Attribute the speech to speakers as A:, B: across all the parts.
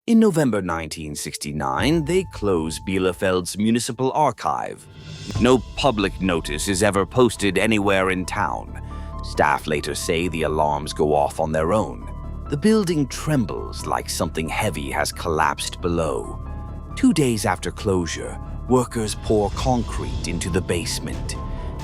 A: In November 1969, they closed Bielefeld's municipal archive. No public notice is ever posted anywhere in town. Staff later say the alarms go off on their own. The building trembles like something heavy has collapsed below. 2 days after closure, workers pour concrete into the basement.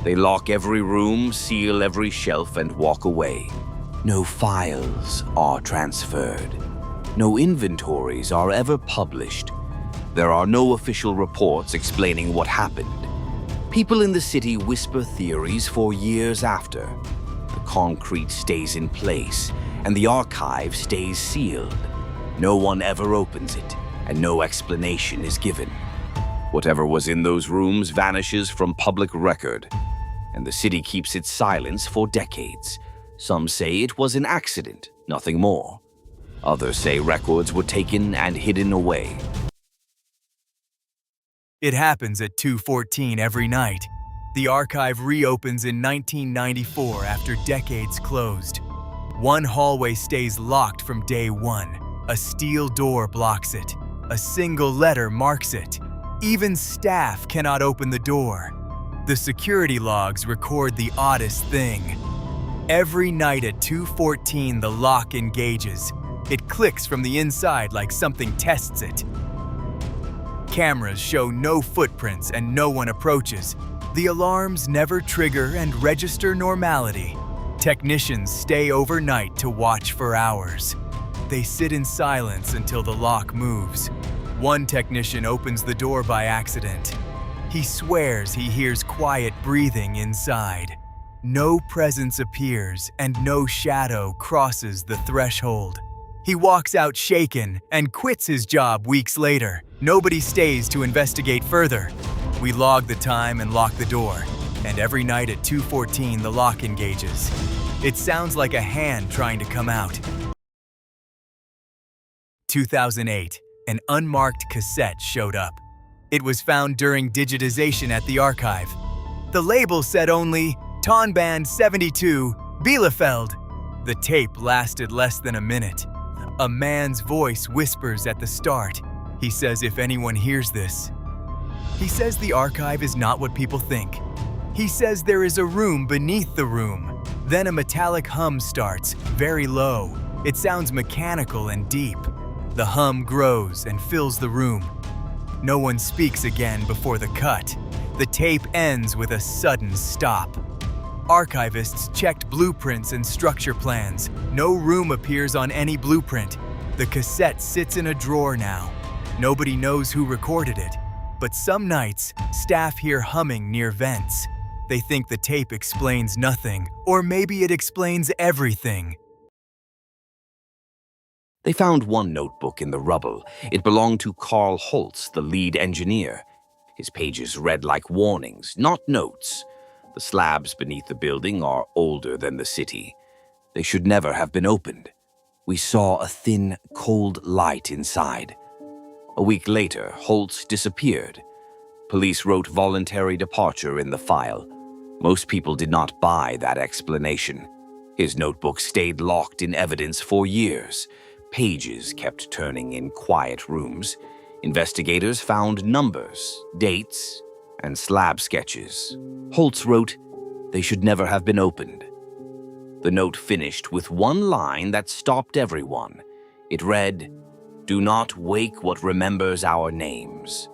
A: They lock every room, seal every shelf, and walk away. No files are transferred. No inventories are ever published. There are no official reports explaining what happened. People in the city whisper theories for years after. The concrete stays in place, and the archive stays sealed. No one ever opens it, and no explanation is given. Whatever was in those rooms vanishes from public record, and the city keeps its silence for decades. Some say it was an accident, nothing more. Others say records were taken and hidden away.
B: It happens at 2:14 every night. The archive reopens in 1994 after decades closed. One hallway stays locked from day one. A steel door blocks it. A single letter marks it. Even staff cannot open the door. The security logs record the oddest thing. Every night at 2:14, the lock engages. It clicks from the inside like something tests it. Cameras show no footprints and no one approaches. The alarms never trigger and register normality. Technicians stay overnight to watch for hours. They sit in silence until the lock moves. One technician opens the door by accident. He swears he hears quiet breathing inside. No presence appears and no shadow crosses the threshold. He walks out shaken and quits his job weeks later. Nobody stays to investigate further. We log the time and lock the door. And every night at 2:14, the lock engages. It sounds like a hand trying to come out. 2008, an unmarked cassette showed up. It was found during digitization at the archive. The label said only, Tonband 72, Bielefeld. The tape lasted less than a minute. A man's voice whispers at the start. He says if anyone hears this. He says the archive is not what people think. He says there is a room beneath the room. Then a metallic hum starts, very low. It sounds mechanical and deep. The hum grows and fills the room. No one speaks again before the cut. The tape ends with a sudden stop. Archivists checked blueprints and structure plans. No room appears on any blueprint. The cassette sits in a drawer now. Nobody knows who recorded it. But some nights, staff hear humming near vents. They think the tape explains nothing, or maybe it explains everything.
A: They found one notebook in the rubble. It belonged to Carl Holtz, the lead engineer. His pages read like warnings, not notes. The slabs beneath the building are older than the city. They should never have been opened. We saw a thin, cold light inside. A week later, Holtz disappeared. Police wrote voluntary departure in the file. Most people did not buy that explanation. His notebook stayed locked in evidence for years. Pages kept turning in quiet rooms. Investigators found numbers, dates, and slab sketches. Holtz wrote, "They should never have been opened." The note finished with one line that stopped everyone. It read, "Do not wake what remembers our names."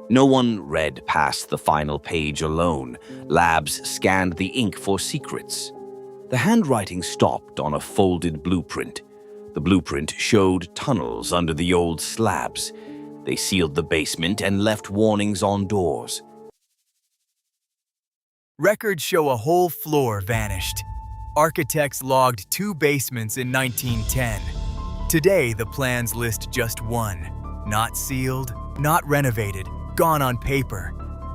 A: No one read past the final page alone. Labs scanned the ink for secrets. The handwriting stopped on a folded blueprint. The blueprint showed tunnels under the old slabs. They sealed the basement and left warnings on doors.
B: Records show a whole floor vanished. Architects logged 2 basements in 1910. Today, the plans list just one. Not sealed, not renovated, gone on paper.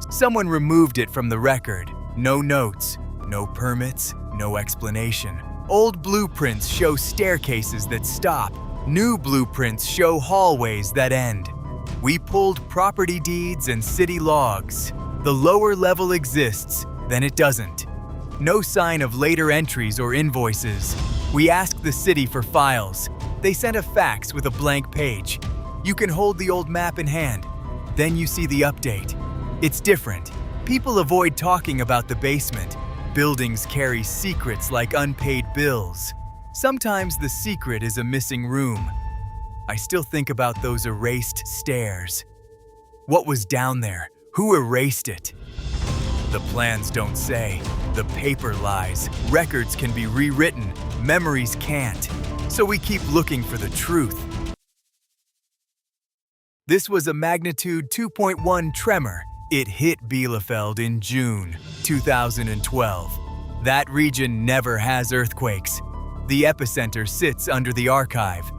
B: Someone removed it from the record. No notes, no permits, no explanation. Old blueprints show staircases that stop. New blueprints show hallways that end. We pulled property deeds and city logs. The lower level exists, then it doesn't. No sign of later entries or invoices. We asked the city for files. They sent a fax with a blank page. You can hold the old map in hand. Then you see the update. It's different. People avoid talking about the basement. Buildings carry secrets like unpaid bills. Sometimes the secret is a missing room. I still think about those erased stairs. What was down there? Who erased it? The plans don't say. The paper lies. Records can be rewritten. Memories can't. So we keep looking for the truth. This was a magnitude 2.1 tremor. It hit Bielefeld in June 2012. That region never has earthquakes. The epicenter sits under the archive.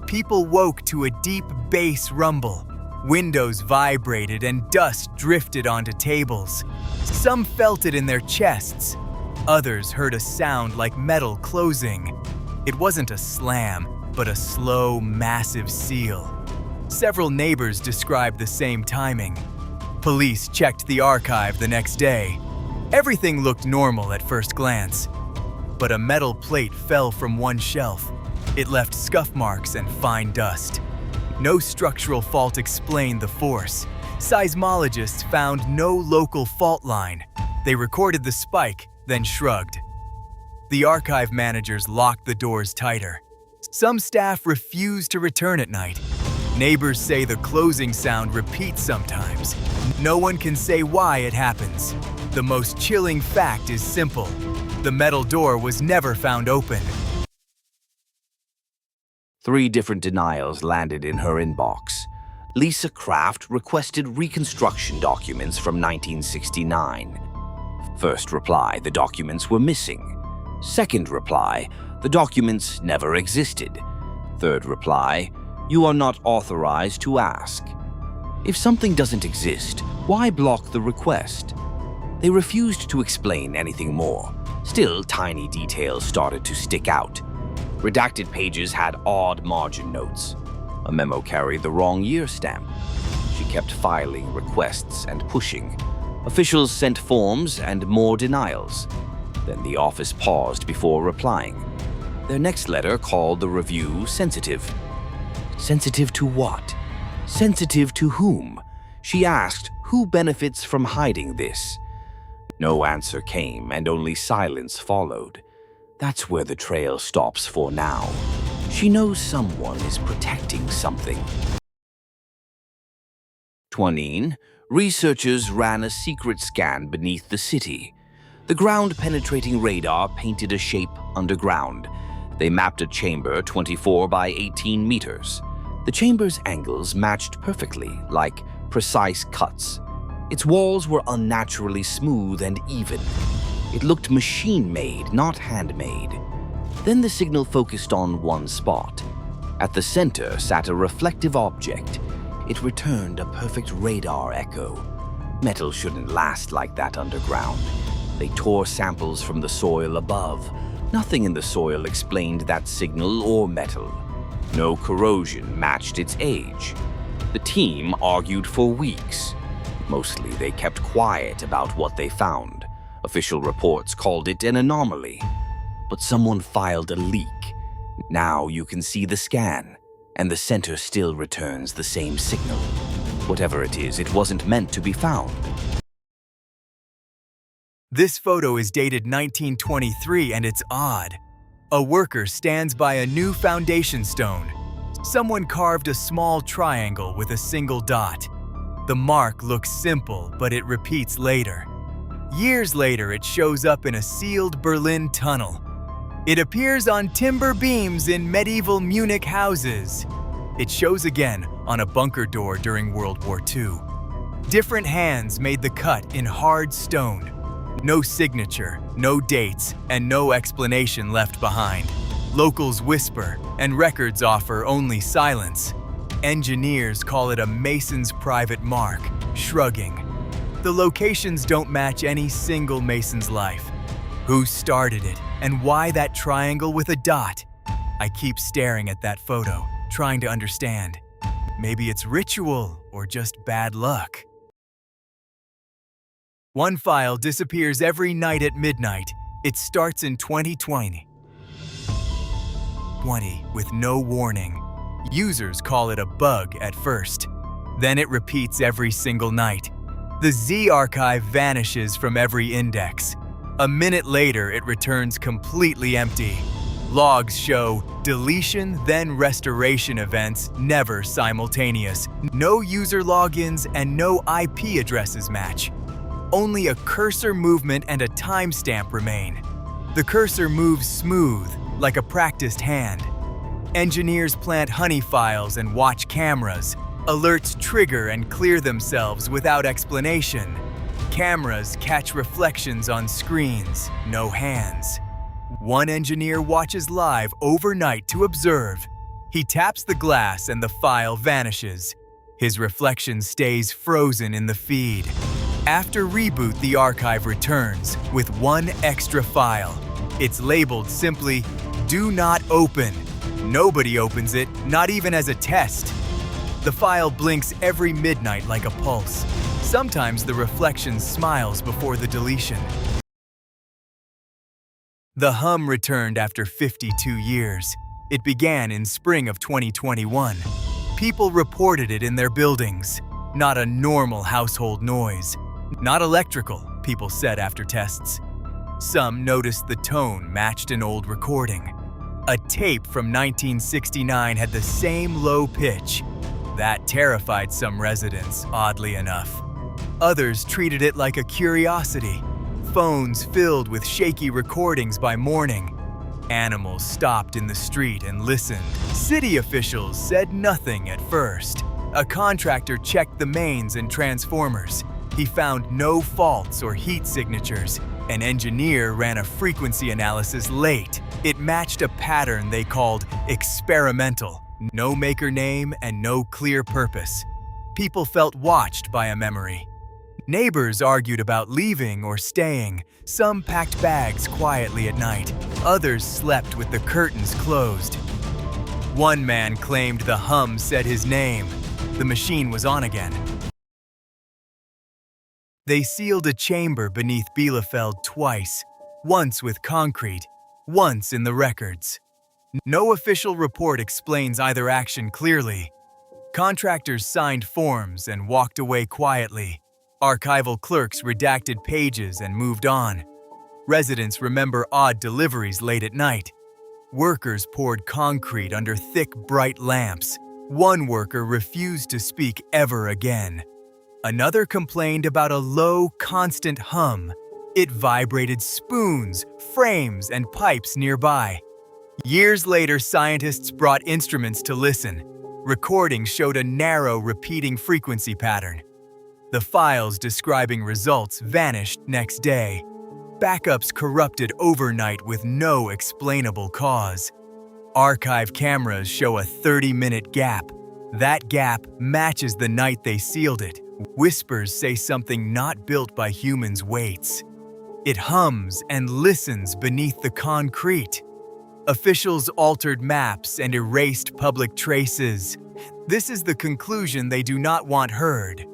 B: People woke to a deep bass rumble. Windows vibrated and dust drifted onto tables. Some felt it in their chests. Others heard a sound like metal closing. It wasn't a slam, but a slow, massive seal. Several neighbors described the same timing. Police checked the archive the next day. Everything looked normal at first glance. But a metal plate fell from one shelf. It left scuff marks and fine dust. No structural fault explained the force. Seismologists found no local fault line. They recorded the spike, then shrugged. The archive managers locked the doors tighter. Some staff refused to return at night. Neighbors say the closing sound repeats sometimes. No one can say why it happens. The most chilling fact is simple. The metal door was never found open.
A: 3 different denials landed in her inbox. Lisa Kraft requested reconstruction documents from 1969. First reply, the documents were missing. Second reply, the documents never existed. Third reply, you are not authorized to ask. If something doesn't exist, why block the request? They refused to explain anything more. Still, tiny details started to stick out. Redacted pages had odd margin notes. A memo carried the wrong year stamp. She kept filing requests and pushing. Officials sent forms and more denials. Then the office paused before replying. Their next letter called the review sensitive. Sensitive to what? Sensitive to whom? She asked, who benefits from hiding this? No answer came, and only silence followed. That's where the trail stops for now. She knows someone is protecting something. 20. Researchers ran a secret scan beneath the city. The ground-penetrating radar painted a shape underground. They mapped a chamber 24 by 18 meters. The chamber's angles matched perfectly, like precise cuts. Its walls were unnaturally smooth and even. It looked machine-made, not handmade. Then the signal focused on one spot. At the center sat a reflective object. It returned a perfect radar echo. Metal shouldn't last like that underground. They tore samples from the soil above. Nothing in the soil explained that signal or metal. No corrosion matched its age. The team argued for weeks. Mostly they kept quiet about what they found. Official reports called it an anomaly. But someone filed a leak. Now you can see the scan, and the center still returns the same signal. Whatever it is, it wasn't meant to be found.
B: This photo is dated 1923 and it's odd. A worker stands by a new foundation stone. Someone carved a small triangle with a single dot. The mark looks simple, but it repeats later. Years later, it shows up in a sealed Berlin tunnel. It appears on timber beams in medieval Munich houses. It shows again on a bunker door during World War II. Different hands made the cut in hard stone. No signature, no dates, and no explanation left behind. Locals whisper, and records offer only silence. Engineers call it a mason's private mark, shrugging. The locations don't match any single mason's life. Who started it, and why that triangle with a dot? I keep staring at that photo, trying to understand. Maybe it's ritual or just bad luck. One file disappears every night at midnight. It starts in 2020. With no warning. Users call it a bug at first. Then it repeats every single night. The Z archive vanishes from every index. A minute later, it returns completely empty. Logs show deletion then restoration events never simultaneous. No user logins and no IP addresses match. Only a cursor movement and a timestamp remain. The cursor moves smooth, like a practiced hand. Engineers plant honey files and watch cameras. Alerts trigger and clear themselves without explanation. Cameras catch reflections on screens, no hands. One engineer watches live overnight to observe. He taps the glass and the file vanishes. His reflection stays frozen in the feed. After reboot, the archive returns with one extra file. It's labeled simply, "Do not open." Nobody opens it, not even as a test. The file blinks every midnight like a pulse. Sometimes the reflection smiles before the deletion. The hum returned after 52 years. It began in spring of 2021. People reported it in their buildings. Not a normal household noise. Not electrical, people said after tests. Some noticed the tone matched an old recording. A tape from 1969 had the same low pitch. That terrified some residents, oddly enough. Others treated it like a curiosity. Phones filled with shaky recordings by morning. Animals stopped in the street and listened. City officials said nothing at first. A contractor checked the mains and transformers. He found no faults or heat signatures. An engineer ran a frequency analysis late. It matched a pattern they called experimental. No maker name and no clear purpose. People felt watched by a memory. Neighbors argued about leaving or staying. Some packed bags quietly at night. Others slept with the curtains closed. One man claimed the hum said his name. The machine was on again. They sealed a chamber beneath Bielefeld twice, once with concrete, once in the records. No official report explains either action clearly. Contractors signed forms and walked away quietly. Archival clerks redacted pages and moved on. Residents remember odd deliveries late at night. Workers poured concrete under thick, bright lamps. One worker refused to speak ever again. Another complained about a low, constant hum. It vibrated spoons, frames, and pipes nearby. Years later, scientists brought instruments to listen. Recordings showed a narrow, repeating frequency pattern. The files describing results vanished next day. Backups corrupted overnight with no explainable cause. Archive cameras show a 30-minute gap. That gap matches the night they sealed it. Whispers say something not built by humans waits. It hums and listens beneath the concrete. Officials altered maps and erased public traces. This is the conclusion they do not want heard.